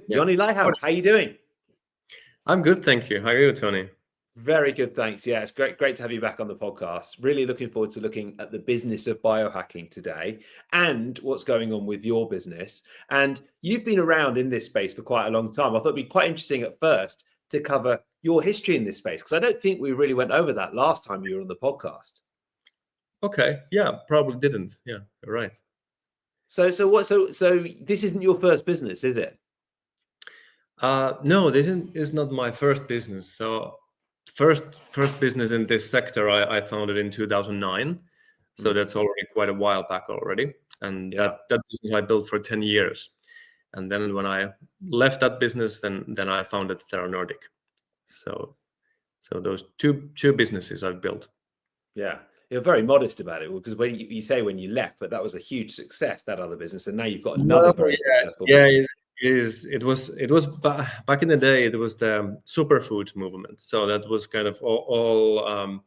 Yeah. Joni Laiho, how are you doing? I'm good, thank you. How are you, Tony? Very good, thanks. Yeah, it's great to have you back on the podcast. Really looking forward to looking at the business of biohacking today and what's going on with your business. And you've been around in this space for quite a long time. I thought it'd be quite interesting at first to cover your history in this space, because I don't think we really went over that last time you were on the podcast. Okay, yeah, probably didn't. Yeah, you're right. So this isn't your first business, is it? No, this is not my first business. So first business in this sector, I founded in 2009. So that's already quite a while back already. And that business I built for 10 years. And then when I left that business, then I founded Thera Nordic. So those two businesses I've built. Yeah. You're very modest about it, because when you say when you left, but that was a huge success, that other business, and now you've got another very successful business. It was back in the day. It was the superfoods movement. So that was kind of all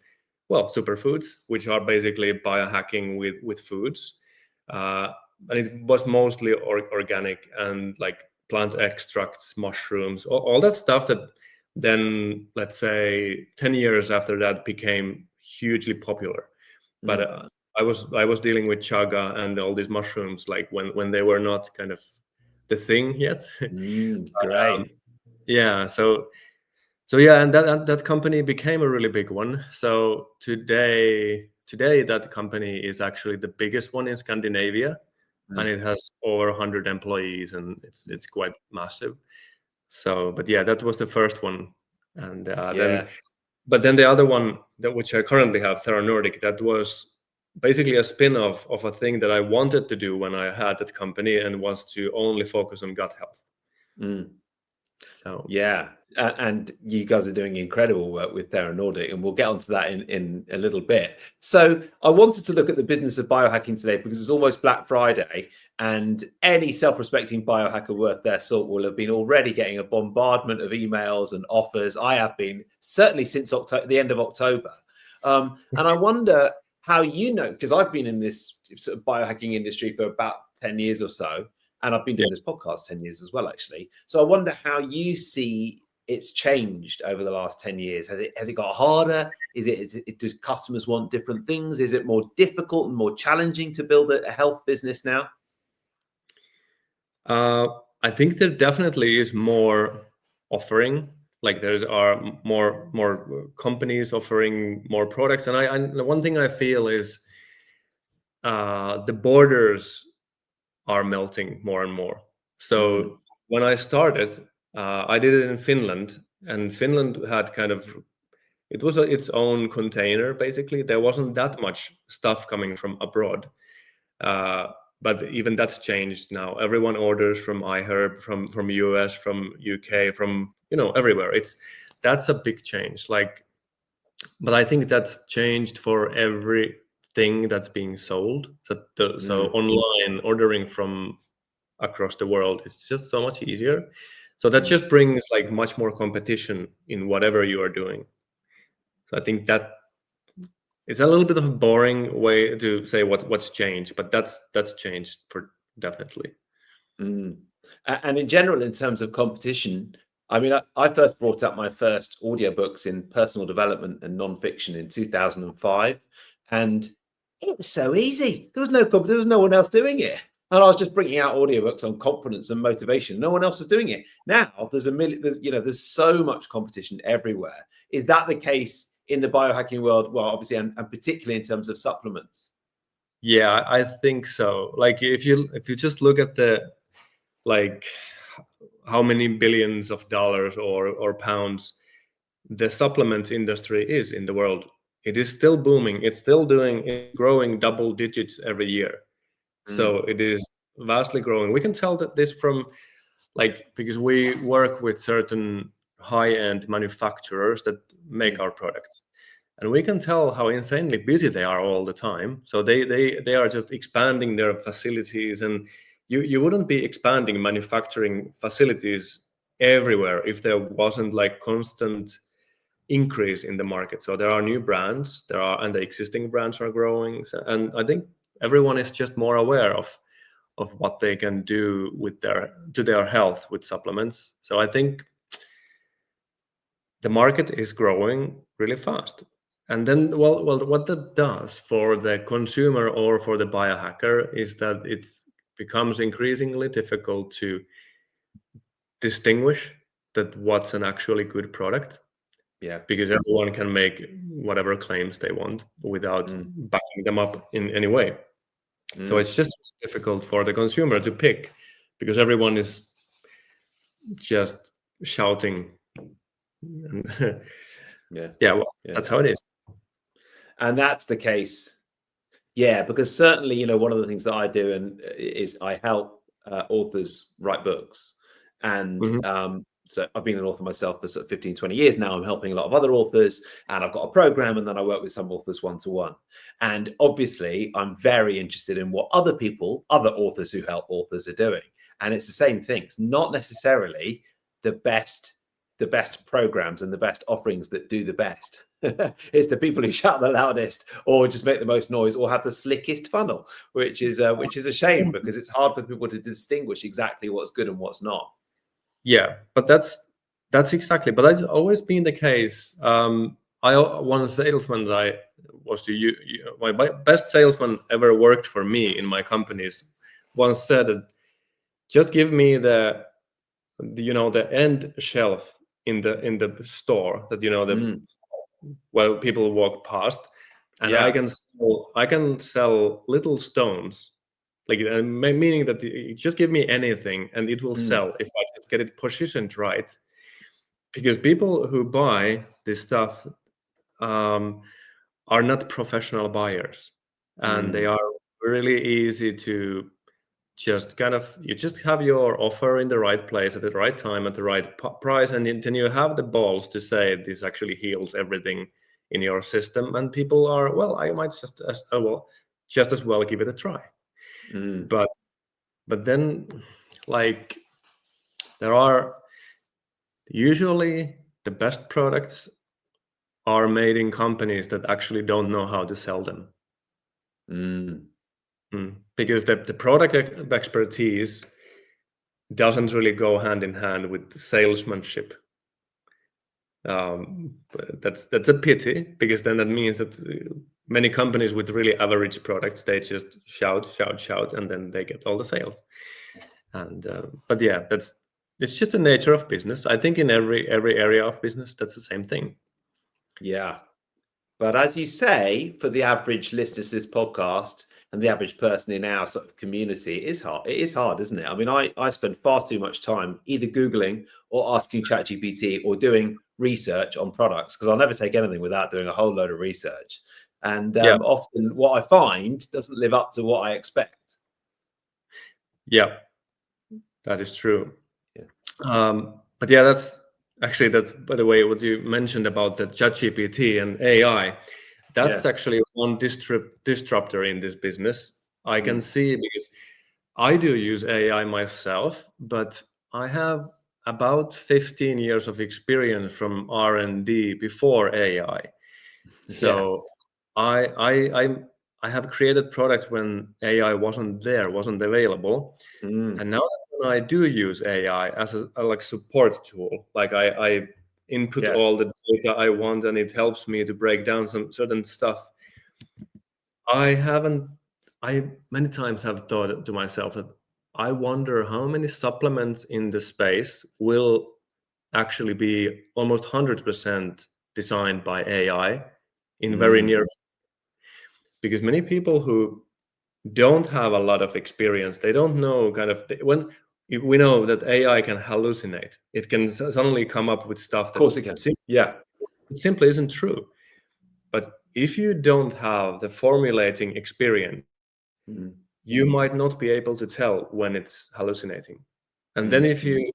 superfoods, which are basically biohacking with foods, and it was mostly organic and like plant extracts, mushrooms, all that stuff that then, let's say, 10 years after that became hugely popular. But I was dealing with chaga and all these mushrooms like when they were not kind of the thing yet. Great. Yeah. So yeah, and that company became a really big one. So today that company is actually the biggest one in Scandinavia, and it has over 100 employees, and it's quite massive. So, but yeah, that was the first one, and then the other one, which I currently have, Thera Nordic, that was basically a spin-off of a thing that I wanted to do when I had that company, and was to only focus on gut health. So yeah, and you guys are doing incredible work with Thera Nordic, and we'll get onto that in a little bit. So I wanted to look at the business of biohacking today because it's almost Black Friday, and any self-respecting biohacker worth their salt will have been already getting a bombardment of emails and offers. I have been, certainly since the end of October. And I wonder how because I've been in this sort of biohacking industry for about 10 years or so. And I've been doing this podcast 10 years as well, actually. So I wonder how you see it's changed over the last 10 years. Has it got harder? Do customers want different things? Is it more difficult and more challenging to build a health business now? I think there definitely is more offering. Like there are more companies offering more products. And one thing I feel is the borders are melting more and more. So when I started, I did it in Finland, and Finland had kind of, it was its own container, basically. There wasn't that much stuff coming from abroad. But even that's changed now. Everyone orders from iHerb, from US, from UK, from everywhere. That's a big change. But I think that's changed for everything that's being sold. So online ordering from across the world, it's just so much easier. So that just brings like much more competition in whatever you are doing. So I think that it's a little bit of a boring way to say what's changed, but that's changed for definitely. And in general, in terms of competition, I mean, I first brought out my first audiobooks in personal development and nonfiction in 2005, and it was so easy. There was no one else doing it. And I was just bringing out audiobooks on confidence and motivation. No one else was doing it. Now there's so much competition everywhere. Is that the case in the biohacking world? Well, obviously, and particularly in terms of supplements. Yeah, I think so. Like if you just look at the how many billions of dollars or pounds the supplement industry is in the world, it is still booming. It's growing double digits every year. So it is vastly growing. We can tell that this from because we work with certain high-end manufacturers that make our products, and we can tell how insanely busy they are all the time. So they are just expanding their facilities, and you wouldn't be expanding manufacturing facilities everywhere if there wasn't constant increase in the market. So there are new brands, and the existing brands are growing, and I think everyone is just more aware of of what they can do with their health with supplements. So I think the market is growing really fast. And then, well, what that does for the consumer or for the biohacker is that it becomes increasingly difficult to distinguish that what's an actually good product, Yeah. because everyone can make whatever claims they want without backing them up in any way. So it's just difficult for the consumer to pick, because everyone is just shouting. Yeah. That's how it is. And that's the case. Yeah, because certainly, one of the things that I do is I help authors write books. And so I've been an author myself for sort of 15, 20 years now. I'm helping a lot of other authors, and I've got a program, and then I work with some authors one-to-one. And obviously, I'm very interested in what other authors who help authors are doing. And it's the same thing. It's not necessarily the best programs and the best offerings that do the best. It's the people who shout the loudest, or just make the most noise, or have the slickest funnel, which is a shame, because it's hard for people to distinguish exactly what's good and what's not. Yeah, but that's exactly. But that's always been the case. One salesman that I was my best salesman ever worked for me in my companies once said that, just give me the end shelf in the store that well, people walk past, and I can sell little stones, like, meaning that you just give me anything and it will sell if I just get it positioned right. Because people who buy this stuff are not professional buyers, and they are really easy to just you just have your offer in the right place at the right time at the right price, and then you have the balls to say this actually heals everything in your system, and people are, well, I might just as well give it a try. But then, like, there are usually the best products are made in companies that actually don't know how to sell them. Because the product expertise doesn't really go hand in hand with salesmanship. That's a pity, because then that means that many companies with really average products, they just shout, and then they get all the sales. And but yeah, it's just the nature of business. I think in every area of business, that's the same thing. Yeah. But as you say, for the average listener to this podcast and the average person in our sort of community, it is hard. It is hard, isn't it? I mean, I spend far too much time either Googling or asking ChatGPT or doing research on products, because I'll never take anything without doing a whole load of research. And often what I find doesn't live up to what I expect. Yeah, that is true. But yeah, that's by the way, what you mentioned about the ChatGPT and AI. That's actually one disruptor in this business. I can see, because I do use AI myself, but I have about 15 years of experience from R&D before AI. So I have created products when AI wasn't available. And now that when I do use AI as a like support tool, like I input all the data I want, and it helps me to break down some certain stuff. I many times have thought to myself that I wonder how many supplements in the space will actually be almost 100% designed by AI in very near future. Because many people who don't have a lot of experience, they don't know when we know that AI can hallucinate. It can suddenly come up with stuff that, of course it can. It simply isn't true. But if you don't have the formulating experience, you might not be able to tell when it's hallucinating. And then if you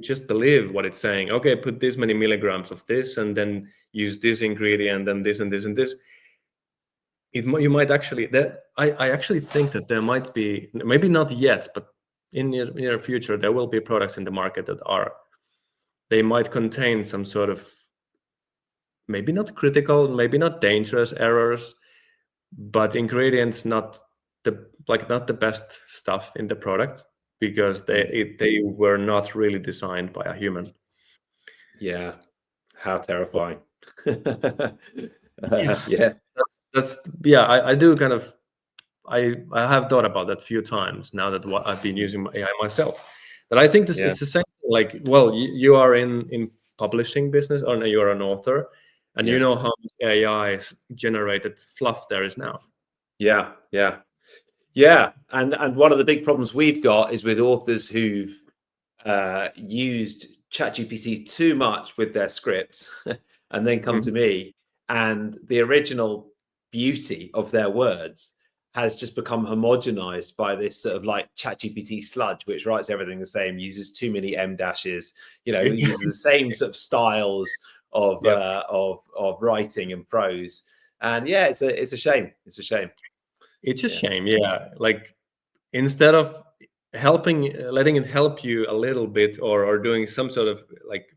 just believe what it's saying, okay, put this many milligrams of this, and then use this ingredient, and this and this and this, you might actually, I actually think that there might be, maybe not yet, but in the near future, there will be products in the market that they might contain some sort of, maybe not critical, maybe not dangerous errors, but ingredients not the like not the best stuff in the product because they were not really designed by a human. Yeah. How terrifying. Yeah, Yeah. that's yeah. I do kind of I have thought about that a few times now that what I've been using AI myself. But I think this Yeah. it's the same. Like, well, you are in publishing business, or no, you're an author, and you Yeah. know how much AI generated fluff there is now. Yeah. Yeah. Yeah. And one of the big problems we've got is with authors who've used ChatGPT too much with their scripts and then come to Mhm. me, and the original beauty of their words has just become homogenized by this sort of like ChatGPT sludge, which writes everything the same, uses too many M dashes, uses the same sort of styles of Yep. of writing and prose. And yeah, it's a shame. It's a shame. It's a Yeah. shame, yeah. Like instead of letting it help you a little bit, or doing some sort of like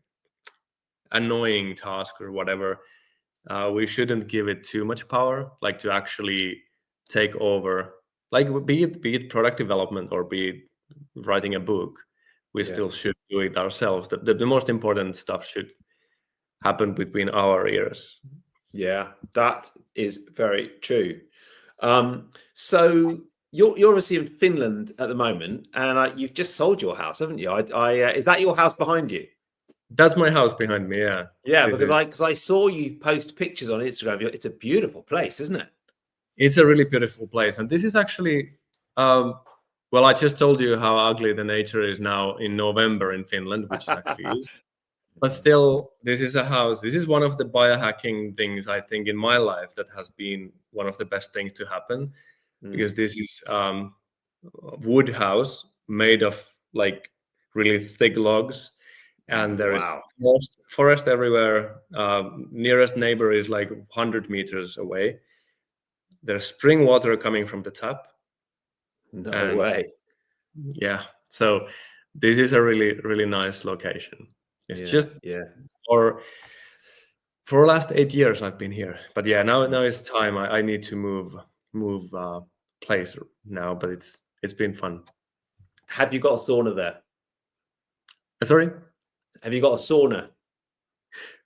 annoying task or whatever, we shouldn't give it too much power, like to actually take over. Like be it product development or be it writing a book, we Yeah. still should do it ourselves. The most important stuff should happen between our ears. Yeah, that is very true. So you're obviously in Finland at the moment, and you've just sold your house, haven't you? Is that your house behind you? That's my house behind me. Yeah, Yeah, this because is I saw you post pictures on Instagram. It's a beautiful place, isn't it? it's a really beautiful place, and this is actually um, well, I just told you how ugly the nature is now in November in Finland, which it actually is. But still, this is a house. This is one of the biohacking things I think in my life that has been one of the best things to happen, Mm. because this is a wood house made of like really thick logs, and there is Wow. forest everywhere. Nearest neighbor is like 100 meters away. There's spring water coming from the tap, No and way. yeah, so this is a really nice location. It's Yeah, just yeah. for for the last 8 years I've been here, but yeah, now it's time. I need to move place now, but it's been fun. Have you got a sauna there? Sorry, Have you got a sauna?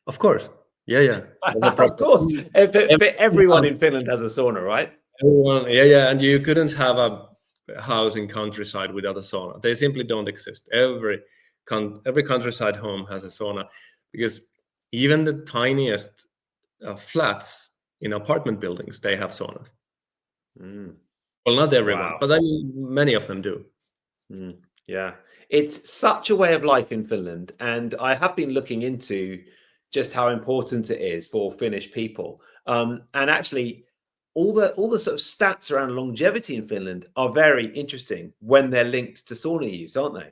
of course, yeah. There's a Of proper course. But everyone everyone, in Finland has a sauna, right? yeah, and you couldn't have a house in countryside without a sauna. They simply don't exist. Every countryside home has a sauna, because even the tiniest flats in apartment buildings, they have saunas. Mm. Well, not everyone, Wow. but I mean, many of them do. Mm, yeah, it's such a way of life in Finland, and I have been looking into just how important it is for Finnish people. And actually, all the sort of stats around longevity in Finland are very interesting when they're linked to sauna use, aren't they?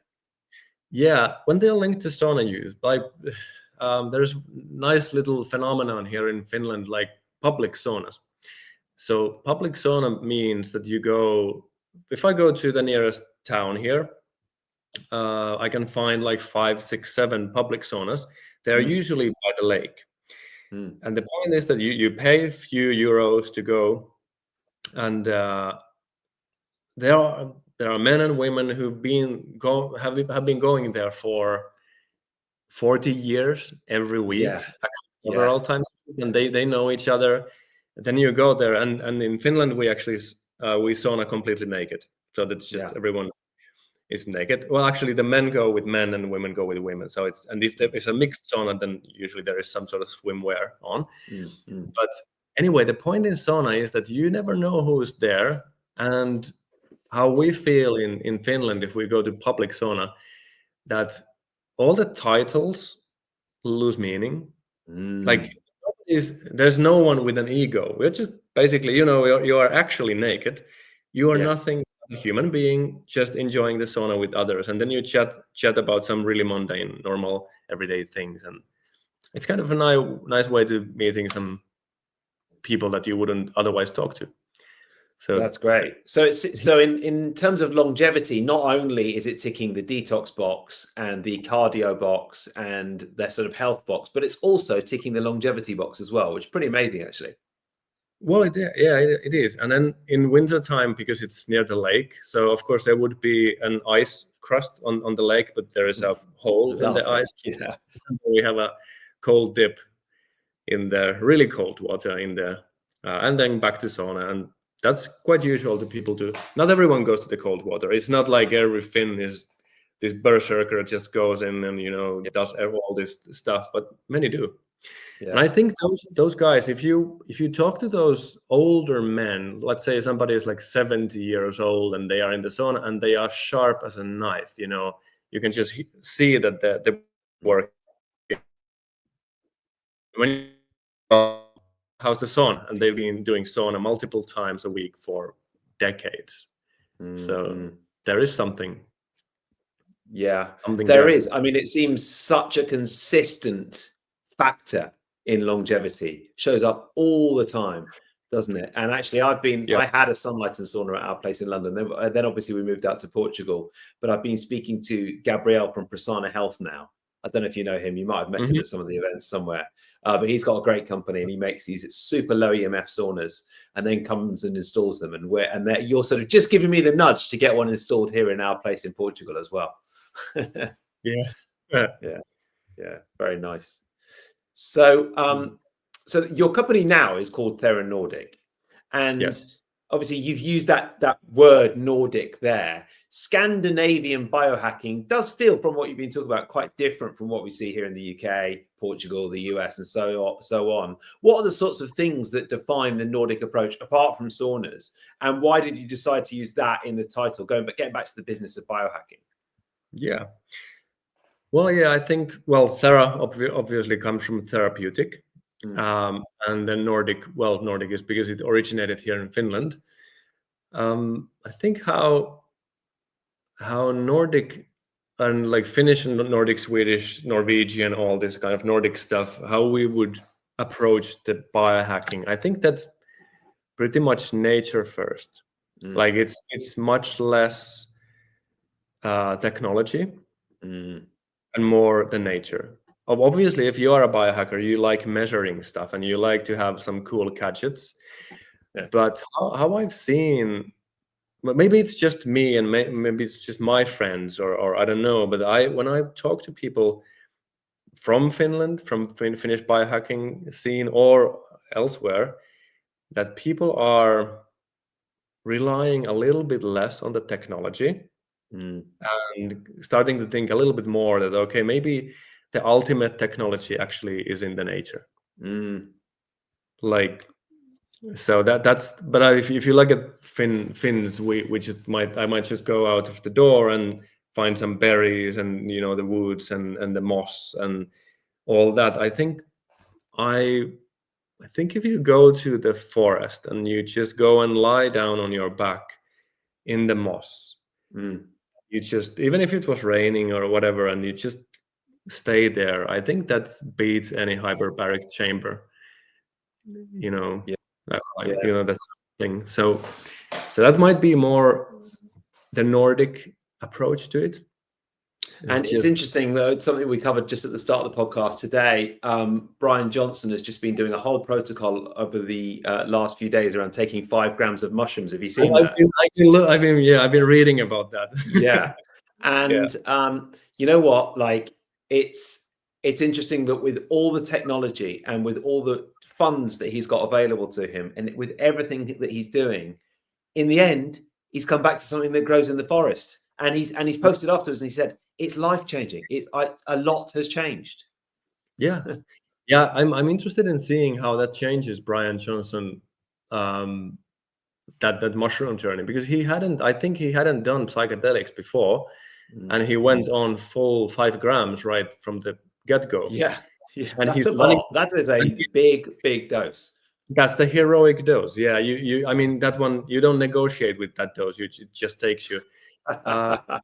Yeah, when they're linked to sauna use, like there's nice little phenomenon here in Finland, like public saunas. So public sauna means that you go. If I go to the nearest town here, I can find like 5, 6, 7 public saunas. They're Mm, usually by the lake, mm, and the point is that you pay a few euros to go, and there are men and women who've been have been going there for 40 years every yeah, week, yeah, several times, and they know each other. Then you go there, and in Finland we actually we sauna completely naked, so that's just yeah, everyone is naked. Well, actually, the men go with men and women go with women. So and if there is a mixed sauna, then usually there is some sort of swimwear on. mm, mm, But anyway, the point in sauna is that you never know who's there, and how we feel in Finland if we go to public sauna, that all the titles lose meaning. Like mm. there's no one with an ego. We're just basically, you are actually naked. You are Yeah, nothing but a human being just enjoying the sauna with others, and then you chat about some really mundane, normal, everyday things, and it's kind of a nice way to meeting some people that you wouldn't otherwise talk to. So that's great. So so in terms of longevity, not only is it ticking the detox box and the cardio box and their sort of health box, but it's also ticking the longevity box as well, which is pretty amazing actually. Well, it is. And then in winter time, because it's near the lake, so of course there would be an ice crust on the lake, but there is a hole in the Lovely. ice. Yeah. We have a cold dip in the really cold water in there, and then back to sauna. And that's quite usual to people do. Not everyone goes to the cold water. It's not like every Finn is this berserker just goes in and does all this stuff, but many do. Yeah. And I think those guys, if you talk to those older men, let's say somebody is like 70 years old and they are in the sauna and they are sharp as a knife, you can just see that the work. When you how's the sauna, and they've been doing sauna multiple times a week for decades, so there is something. Yeah, Something there there. is. I mean, it seems such a consistent factor in longevity. Shows up all the time, doesn't it? And actually, I had a sunlight and sauna at our place in London. Then obviously we moved out to Portugal. But I've been speaking to Gabriel from Prasanna Health now. I don't know if you know him. You might have met him at some of the events somewhere. But he's got a great company and he makes these super low EMF saunas and then comes and installs them. And you're sort of just giving me the nudge to get one installed here in our place in Portugal as well. Yeah. Very nice. So so your company now is called Thera Nordic, and Yes. obviously you've used that word Nordic there. Scandinavian biohacking does feel, from what you've been talking about, quite different from what we see here in the UK, Portugal, the US, and so on. What are the sorts of things that define the Nordic approach apart from saunas, and why did you decide to use that in the title, getting back to the business of biohacking? Yeah. Well, yeah, I think, Thera obviously comes from therapeutic. And then Nordic is because it originated here in Finland. I think how Nordic and like Finnish and Nordic, Swedish, Norwegian, all this kind of Nordic stuff, how we would approach the biohacking, I think that's pretty much nature first. Like it's much less technology and more the nature. Obviously, if you are a biohacker, you like measuring stuff and you like to have some cool gadgets. But how I've seen, maybe it's just me and maybe it's just my friends or I don't know, but when I talk to people from Finland, from Finnish biohacking scene or elsewhere, that people are relying a little bit less on the technology and starting to think a little bit more that, okay, maybe the ultimate technology actually is in the nature. Like, so that's, but if you look at Finns, I might just go out of the door and find some berries and the woods and the moss and all that. I think if you go to the forest and you just go and lie down on your back in the moss, you just, even if it was raining or whatever, and you just stay there, I think that beats any hyperbaric chamber. That's something. So that might be more the Nordic approach to it. And it's interesting, though, it's something we covered just at the start of the podcast today. Bryan Johnson has just been doing a whole protocol over the last few days around taking 5 grams of mushrooms. Have you seen that? I've been reading about that. Yeah. And you know what? Like, it's interesting that with all the technology and with all the funds that he's got available to him and with everything that he's doing, in the end, he's come back to something that grows in the forest. And he's posted afterwards and he said, it's life-changing. A lot has changed. Yeah. I'm interested in seeing how that changes Bryan Johnson, that mushroom journey, because I think he hadn't done psychedelics before, and he went on full 5 grams right from the get-go. Yeah, and that's a lot. That is a big dose. That's the heroic dose. Yeah, I mean, that one, you don't negotiate with that dose. It just takes you. I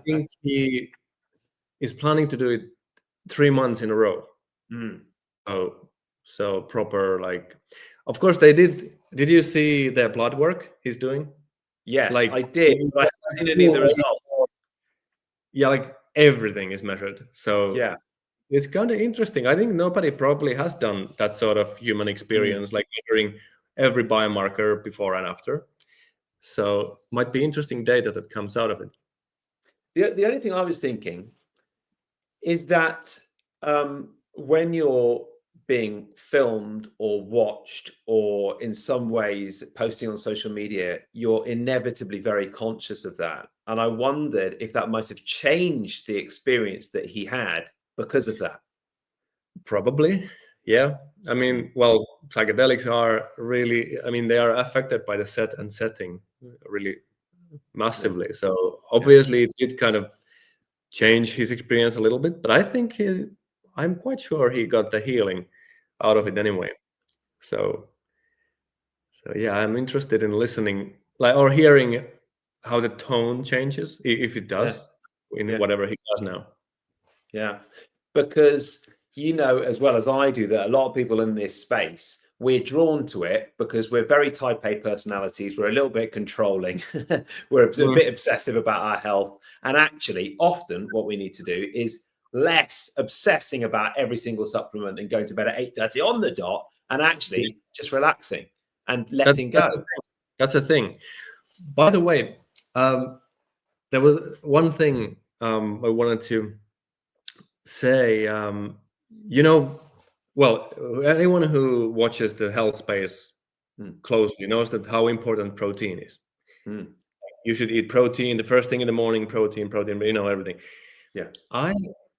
think he is planning to do it 3 months in a row. So proper, like, of course they did. Did you see the blood work he's doing? Yes, I did. But I haven't seen any of the results. Yeah, like everything is measured. So yeah, it's kind of interesting. I think nobody probably has done that sort of human experience, like measuring every biomarker before and after. So might be interesting data that comes out of it. The only thing I was thinking is that when you're being filmed or watched or in some ways posting on social media, you're inevitably very conscious of that. And I wondered if that might have changed the experience that he had because of that. Probably, yeah. I mean, well, psychedelics are really, I mean, they are affected by the set and setting really massively. So obviously it did kind of change his experience a little bit, but I think I'm quite sure he got the healing out of it anyway. So yeah, I'm interested in listening, like, or hearing how the tone changes, if it Yeah, does, in yeah, whatever he does now. yeah. Because you know as well as I do that a lot of people in this space, we're drawn to it because we're very type A personalities. We're a little bit controlling. We're a Mm, bit obsessive about our health. And actually, often what we need to do is less obsessing about every single supplement and going to bed at 8:30 on the dot, and yeah. actually just relaxing and That's letting that's the go. thing. That's the thing. By the way, there was one thing I wanted to say. You know, well, anyone who watches the health space Mm, closely knows that how important protein is. mm, You should eat protein the first thing in the morning. Protein, protein. You know everything. yeah. I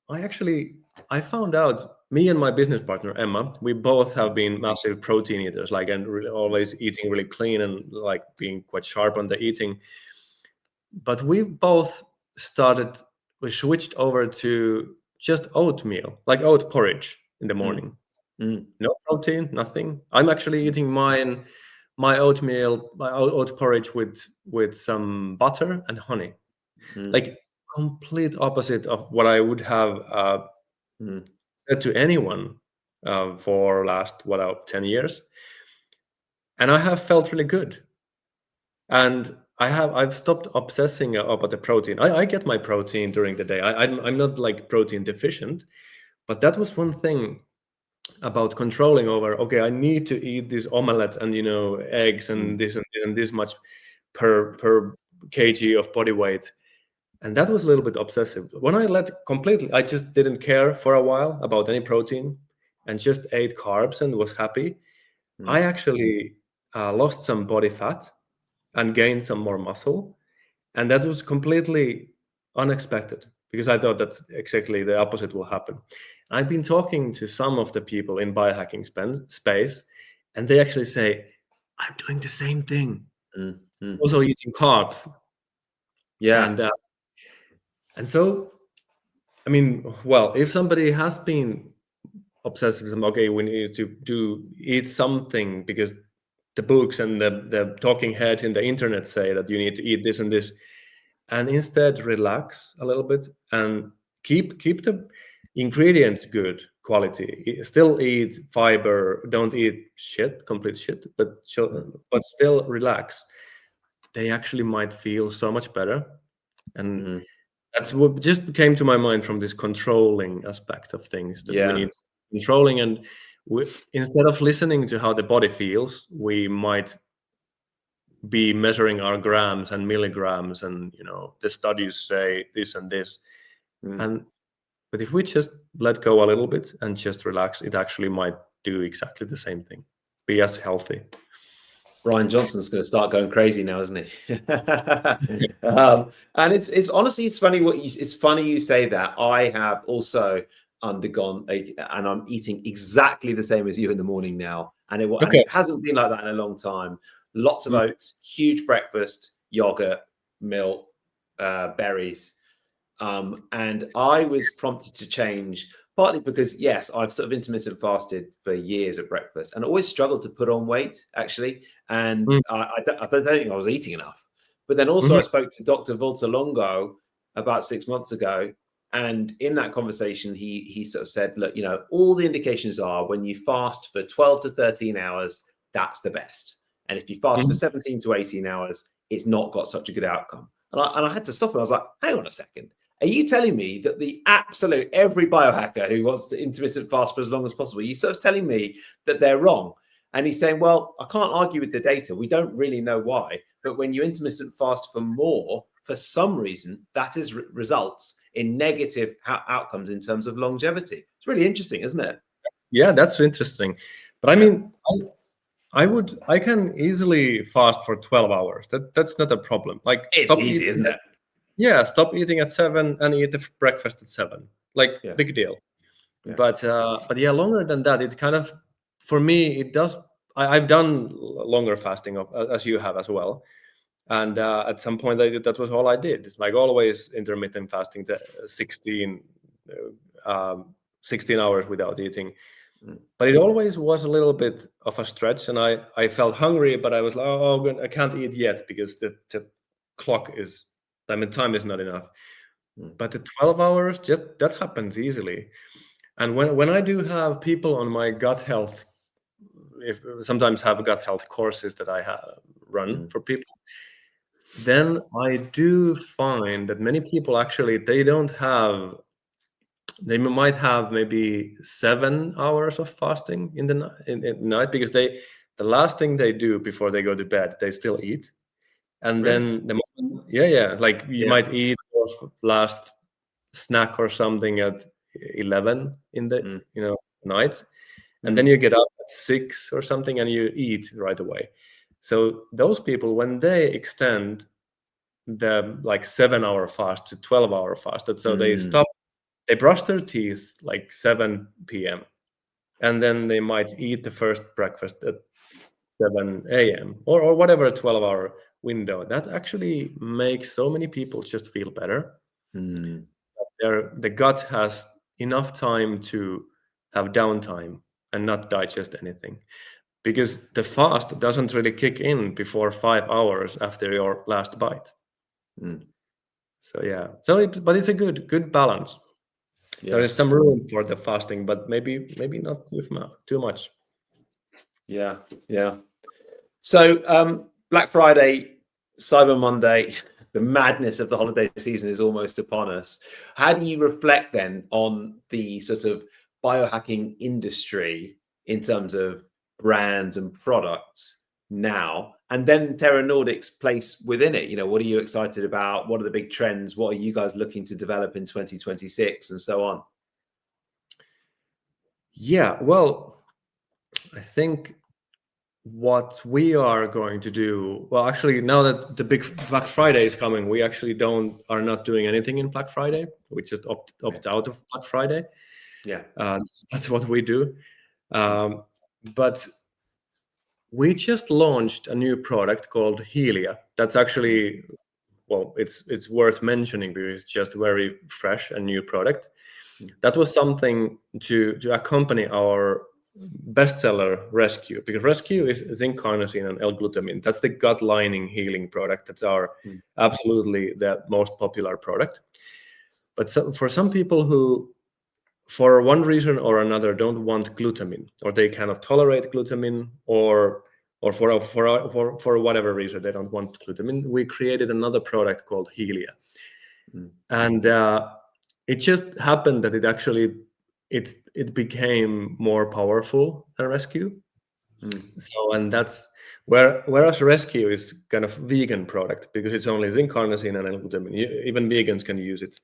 I actually I found out, me and my business partner Emma, we both have been massive protein eaters, like, and really always eating really clean and like being quite sharp on the eating. But we both started, we switched over to just oatmeal, like oat porridge in the Mm, morning. mm, No protein, nothing. I'm actually mm, eating my oatmeal, my oat porridge with some butter and honey. mm, Like complete opposite of what I would have mm, said to anyone for last 10 years, and I have felt really good. And I've stopped obsessing about the protein. I get my protein during the day. I'm not like protein deficient, but that was one thing about controlling over. Okay, I need to eat this omelette and eggs mm, and this much per kg of body weight. And that was a little bit obsessive. When I let completely, I just didn't care for a while about any protein and just ate carbs and was happy. mm, I actually lost some body fat and gained some more muscle. And that was completely unexpected because I thought that's exactly the opposite will happen. I've been talking to some of the people in biohacking space, and they actually say, I'm doing the same thing, mm, mm. also eating carbs. Yeah. And so, I mean, well, if somebody has been obsessed with, okay, we need to eat something because the books and the talking heads in the internet say that you need to eat this and this, and instead relax a little bit and keep the ingredients good quality. Still eat fiber, don't eat complete shit, but Mm, but still relax. They actually might feel so much better. And mm. that's what just came to my mind from this controlling aspect of things, that we Yeah. need controlling. And instead of listening to how the body feels, we might be measuring our grams and milligrams, and the studies say this and this. Mm. And but if we just let go a little bit and just relax, it actually might do exactly the same thing, be as healthy. Bryan Johnson's going to start going crazy now, isn't he? And it's honestly, it's funny it's funny you say that. I have also undergone and I'm eating exactly the same as you in the morning now, and Okay. it hasn't been like that in a long time. Lots of Mm, oats, huge breakfast, yogurt, milk, berries. And I was prompted to change partly because, yes, I've sort of intermittent fasted for years at breakfast and always struggled to put on weight, actually. And mm, I don't think I was eating enough. But then also, mhm, I spoke to Dr. Longo about 6 months ago. And in that conversation, he sort of said, look, all the indications are when you fast for 12 to 13 hours, that's the best. And if you fast for mhm. 17 to 18 hours, it's not got such a good outcome. And I had to stop and I was like, hang on a second. Are you telling me that the absolute every biohacker who wants to intermittent fast for as long as possible, you sort of telling me that they're wrong? And he's saying, well, I can't argue with the data. We don't really know why. But when you intermittent fast for more, for some reason, that is results in negative outcomes in terms of longevity. It's really interesting, isn't it? Yeah, that's interesting. But I mean, I can easily fast for 12 hours. That's not a problem. Like, It's easy, isn't it? Yeah, stop eating at 7 and eat the breakfast at 7. Like, big deal. Yeah. But yeah, longer than that, it's kind of, for me, it does. I've done longer fasting as you have as well. And at some point, that was all I did. Like, always intermittent fasting to 16 hours without eating. But it always was a little bit of a stretch, and I felt hungry, but I was like, oh, I can't eat yet because the clock is, I mean, time is not enough. But the 12 hours, just that happens easily. And when I do have people on my gut health, sometimes have gut health courses that I run for people, then I do find that many people actually, they might have maybe 7 hours of fasting in the night, because the last thing they do before they go to bed, they still eat. And then like you might eat your last snack or something at 11 in the night, and then you get up at 6 or something and you eat right away. So those people, when they extend the like 7-hour fast to 12-hour fast, so they brush their teeth like 7 p.m. and then they might eat the first breakfast at 7 a.m. or whatever 12-hour window. That actually makes so many people just feel better. The gut has enough time to have downtime and not digest anything, because the fast doesn't really kick in before 5 hours after your last bite. So yeah, but it's a good balance. There is some room for the fasting, but maybe not too much. Yeah. So Black Friday, Cyber Monday, the madness of the holiday season is almost upon us. How do you reflect then on the sort of biohacking industry in terms of brands and products now, and then Thera Nordic's place within it? What are you excited about? What are the big trends? What are you guys looking to develop in 2026 and so on? Yeah, well, I think what we are going to do, well, actually, now that the big Black Friday is coming, we actually are not doing anything in Black Friday. We just opt out of Black Friday. Yeah, that's what we do. But we just launched a new product called Helia. That's actually, well, it's worth mentioning because it's just very fresh and new product. That was something to accompany our bestseller Rescue, because Rescue is zinc carnosine and L-glutamine. That's the gut lining healing product. That's our absolutely the most popular product. But for some people who, for one reason or another, don't want glutamine, or they cannot tolerate glutamine, or for whatever reason they don't want glutamine, we created another product called Helia. And it just happened that it became more powerful than Rescue. So, and that's whereas Rescue is kind of vegan product because it's only zinc carnosine and L-glutamine. Even vegans can use it.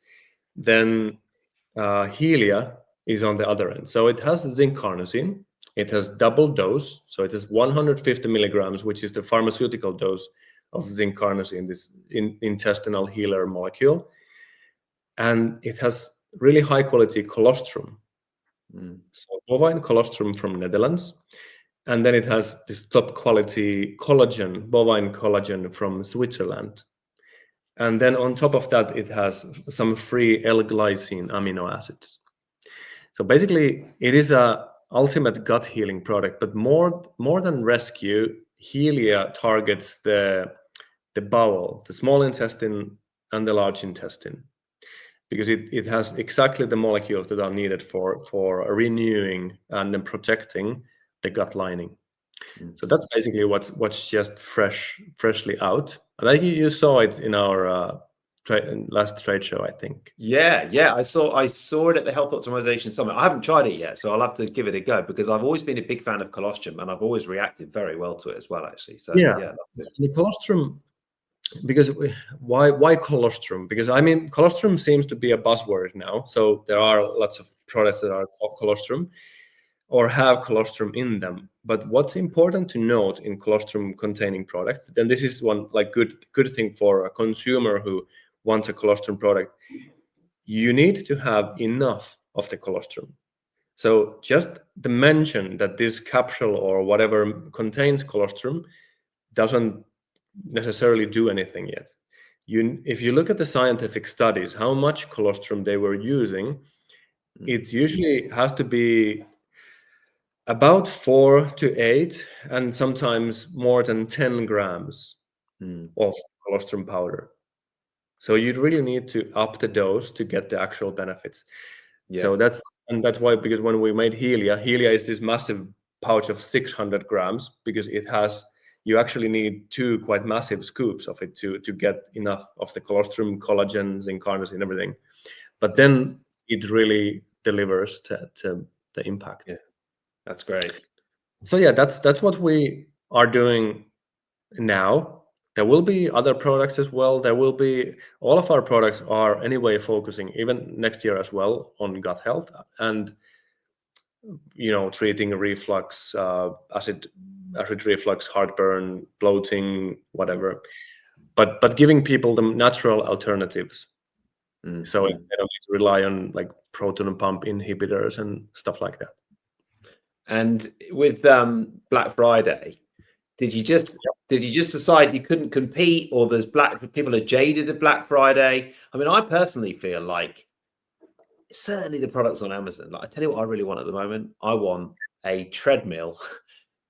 Then Helia is on the other end. So it has zinc carnosine. It has double dose. So it has 150 milligrams, which is the pharmaceutical dose of zinc carnosine, this intestinal healer molecule. And it has really high quality colostrum. So bovine colostrum from Netherlands. And then it has this top quality collagen, bovine collagen from Switzerland. And then on top of that, it has some free L-glycine amino acids. So basically, it is a ultimate gut healing product, but more than Rescue, Helia targets the bowel, the small intestine and the large intestine, because it has exactly the molecules that are needed for renewing and then protecting the gut lining. So that's basically what's just freshly out. And like you saw it in our last trade show, I think. Yeah. I saw it at the Health Optimization Summit. I haven't tried it yet, so I'll have to give it a go, because I've always been a big fan of colostrum, and I've always reacted very well to it as well, actually. So Yeah, yeah. the colostrum, because why colostrum? Because I mean, colostrum seems to be a buzzword now. So there are lots of products that are called colostrum or have colostrum in them. But what's important to note in colostrum containing products, then this is one like good thing for a consumer who wants a colostrum product. You need to have enough of the colostrum. So just the mention that this capsule or whatever contains colostrum doesn't necessarily do anything yet. If you look at the scientific studies, how much colostrum they were using, it usually has to be about 4 to 8, and sometimes more than 10 grams of colostrum powder. So you really need to up the dose to get the actual benefits. So that's why, because when we made Helia is this massive pouch of 600 grams, because you actually need 2 quite massive scoops of it to get enough of the colostrum, collagen, zinc, carnosine, everything. But then it really delivers to the impact. Yeah, that's great. So yeah, that's what we are doing now. There will be other products as well. All of our products are anyway focusing, even next year as well, on gut health and treating reflux, acid reflux, heartburn, bloating, whatever. But giving people the natural alternatives. So they don't need to rely on like proton pump inhibitors and stuff like that. And with Black Friday, did you just decide you couldn't compete, or people are jaded at Black Friday? I mean, I personally feel like certainly the products on Amazon. Like, I tell you what I really want at the moment. I want a treadmill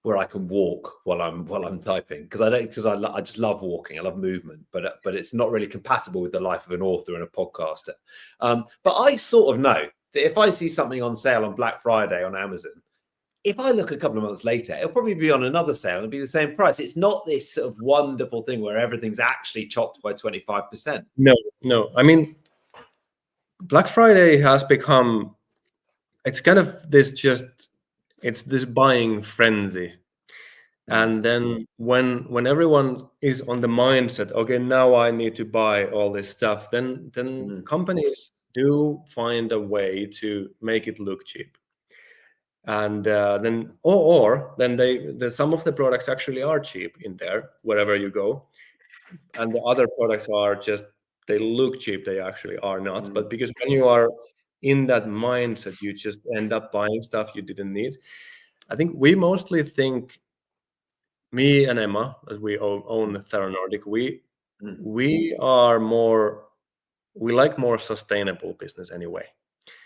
where I can walk while I'm typing, because I just love walking. I love movement, but it's not really compatible with the life of an author and a podcaster. But I sort of know that if I see something on sale on Black Friday on Amazon, if I look a couple of months later, it'll probably be on another sale and be the same price. It's not this sort of wonderful thing where everything's actually chopped by 25%. No. I mean, Black Friday has become, it's kind of it's this buying frenzy. And then when everyone is on the mindset, okay, now I need to buy all this stuff, then companies do find a way to make it look cheap. And then some of the products actually are cheap in there wherever you go, and the other products are just, they look cheap, they actually are not. But because when you are in that mindset, you just end up buying stuff you didn't need. I think we mostly think, me and Emma, as we own Thera Nordic, we like more sustainable business anyway.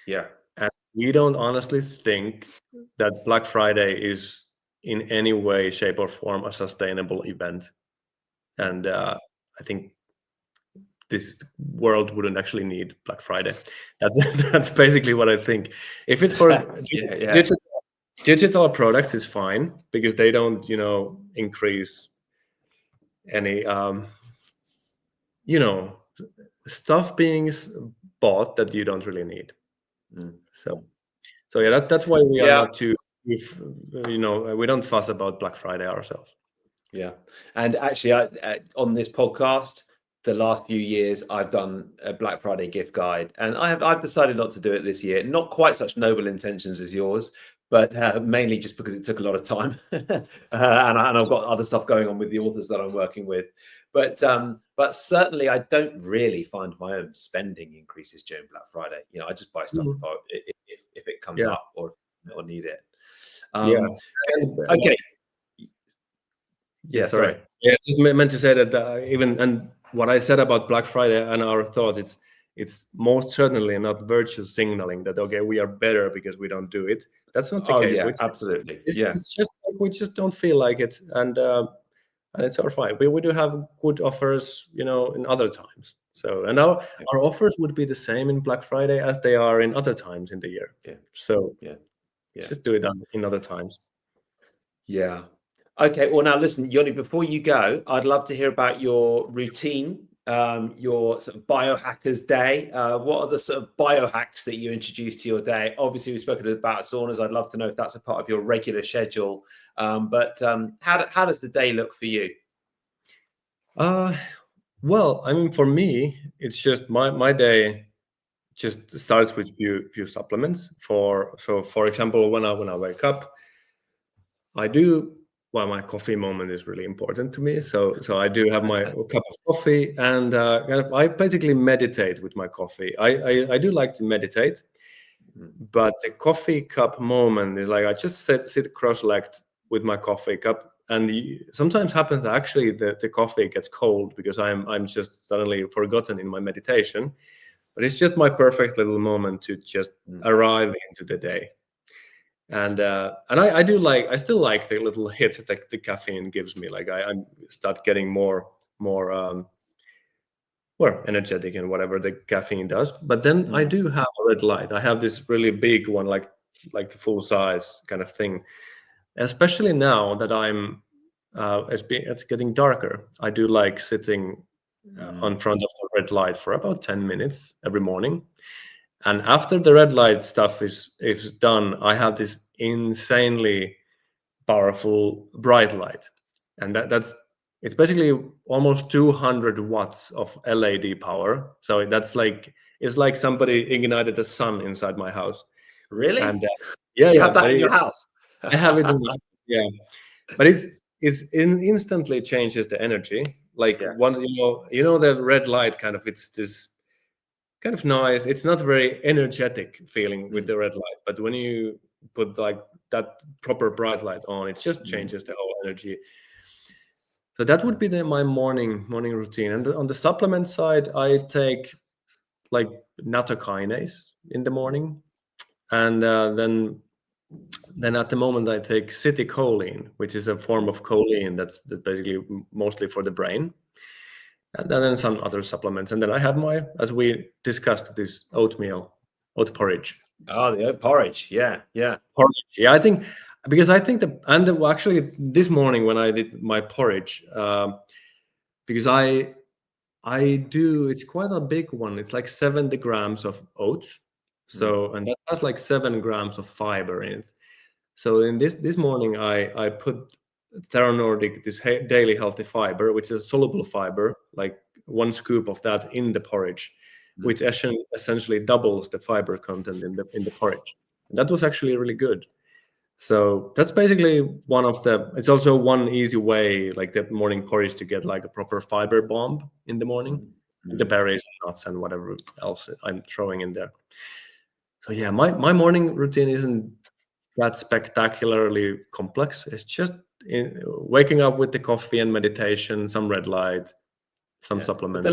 Yeah. And we don't honestly think that Black Friday is in any way, shape, or form a sustainable event. And I think this world wouldn't actually need Black Friday. That's basically what I think. If it's for digital products, is fine, because they don't, increase any, stuff being bought that you don't really need. So yeah, that's why we are not too, we don't fuss about Black Friday ourselves. Yeah. And actually, on this podcast, the last few years, I've done a Black Friday gift guide, and I've decided not to do it this year. Not quite such noble intentions as yours, but mainly just because it took a lot of time, and I've got other stuff going on with the authors that I'm working with. But certainly, I don't really find my own spending increases during Black Friday. I just buy stuff if it comes up or need it. Okay. Yeah, sorry. Yeah, just meant to say that even, and what I said about Black Friday and our thought, it's most certainly not virtue signaling that, okay, we are better because we don't do it. That's not the case. Yeah, absolutely. It's just like we just don't feel like it, and it's all fine. We do have good offers, in other times. So, and our offers would be the same in Black Friday as they are in other times in the year. So just do it in other times. Yeah. Okay. Well, now listen, Joni, before you go, I'd love to hear about your routine your sort of biohackers day. What are the sort of biohacks that you introduce to your day? Obviously, we've spoken about saunas. I'd love to know if that's a part of your regular schedule. But how does the day look for you? Well, I mean, for me, it's just my day just starts with few supplements. For example, when I wake up, I do. Well, my coffee moment is really important to me. So I do have my cup of coffee, and kind of I basically meditate with my coffee. I do like to meditate, but the coffee cup moment is like I just sit cross-legged with my coffee cup, and sometimes happens that actually the coffee gets cold because I'm just suddenly forgotten in my meditation. But it's just my perfect little moment to just arrive into the day. And I do like, I still like the little hit that the caffeine gives me. Like I start getting more well, energetic and whatever the caffeine does. But then I do have a red light. I have this really big one, like the full size kind of thing. Especially now that I'm it's getting darker. I do like sitting on front of the red light for about 10 minutes every morning. And after the red light stuff is done, I have this insanely powerful bright light, and that's it's basically almost 200 watts of LED power. So that's like it's like somebody ignited the sun inside my house. Really? And You have that in your house? I have it in my yeah, but instantly changes the energy. Like once the red light kind of it's this kind of noise. It's not very energetic feeling with the red light, but when you put like that proper bright light on, it just changes the whole energy. So that would be my morning routine. And on the supplement side, I take like nattokinase in the morning, and then at the moment I take citicoline, which is a form of choline that's basically mostly for the brain. And then some other supplements. And then I have my, as we discussed, this oat porridge. Oh, the oat porridge. Yeah. Porridge. Yeah, I think because I think actually this morning when I did my porridge, because it's quite a big one. It's like 70 grams of oats. So and that has like 7 grams of fiber in it. So in this morning I put Thera Nordic, this daily healthy fiber, which is a soluble fiber, like 1 scoop of that in the porridge, which essentially doubles the fiber content in the porridge. And that was actually really good. So that's basically it's also one easy way, like the morning porridge, to get like a proper fiber bomb in the morning, the berries, nuts, and whatever else I'm throwing in there. So yeah, my morning routine isn't that spectacularly complex. It's just waking up with the coffee and meditation, some red light, some supplements.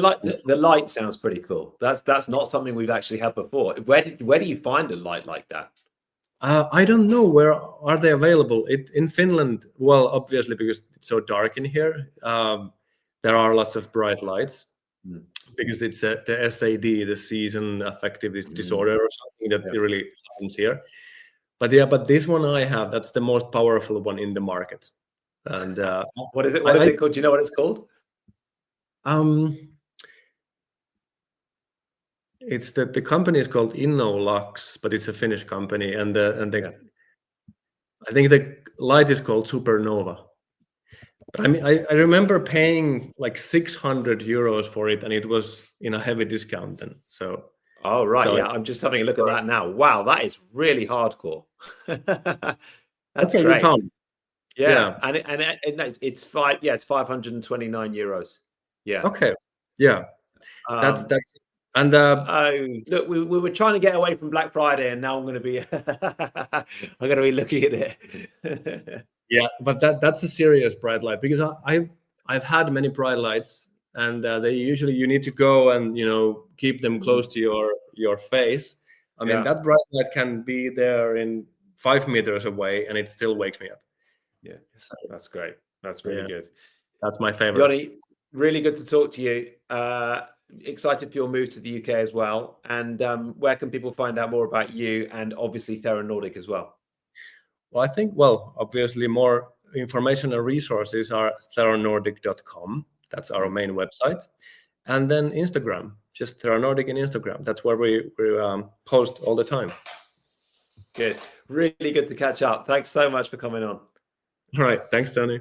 The light sounds pretty cool. That's not something we've actually had before. Where do you find a light like that? I don't know, where are they available. In Finland, well, obviously because it's so dark in here, there are lots of bright lights because it's the SAD, the season affective disorder or something that really happens here. But this one I have, that's the most powerful one in the market. And what is it called? Do you know what it's called? It's the company is called Innolux, but it's a Finnish company, and I think the light is called Supernova. But I mean, I remember paying like 600 euros for it, and it was in a heavy discount then. So. Oh right, yeah. I'm just having a look at that now. Wow, that is really hardcore. That's okay, great. you found. Yeah, and it's 529 euros. Yeah. Okay. Yeah. That's and look, we were trying to get away from Black Friday, and now I'm going to be looking at it. Yeah, but that's a serious bright light, because I've had many bright lights, and they usually you need to go and keep them close to your face. I mean, that bright light can be there in 5 meters away, and it still wakes me up. Yeah, so, that's great. That's really good. That's my favorite. Joni, really good to talk to you. Excited for your move to the UK as well. And where can people find out more about you and obviously Thera Nordic as well? Well, I think, obviously more information and resources are theranordic.com. That's our main website. And then Instagram, just Thera Nordic in Instagram. That's where we post all the time. Good. Really good to catch up. Thanks so much for coming on. All right. Thanks, Tony.